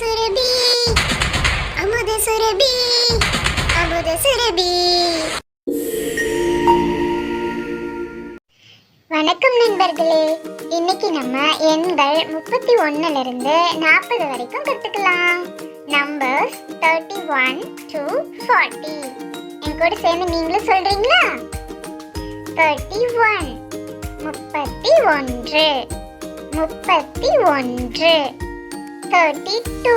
சுரபி அமுத சுரபி அமுத சுரபி. வணக்கம் நண்பர்களே, இன்னைக்கு நம்ம எண்கள் 31 இருந்து 40 வரைக்கும் கத்துக்கலாம். Numbers 31 to 40. என் கூட சேர்ந்து நீங்களும் சொல்றீங்களா? 31 31 32 32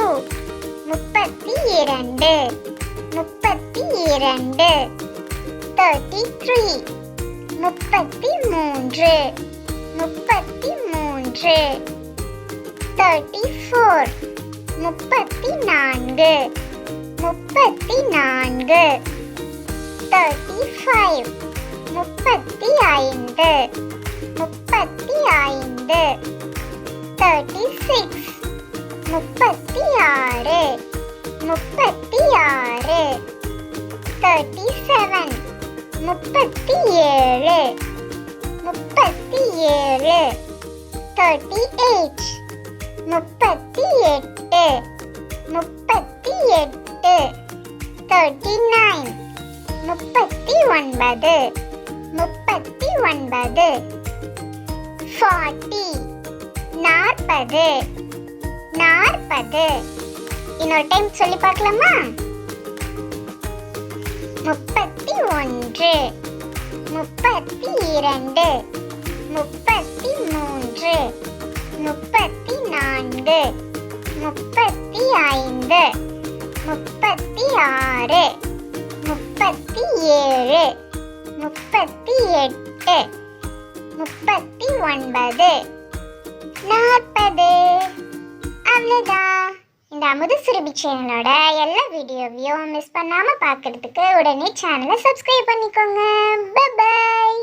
33 இன்னொரு டைம் சொல்லி பார்க்கலாமா? 31 32 33 34 35 36 37 38 39 40. அவ்வளோதான். இந்த அமுத சுரபி சேனலோட எல்லா வீடியோவையும் மிஸ் பண்ணாமல் பார்க்கறதுக்கு உடனே சேனலை சப்ஸ்கிரைப் பண்ணிக்கோங்க. Bye bye.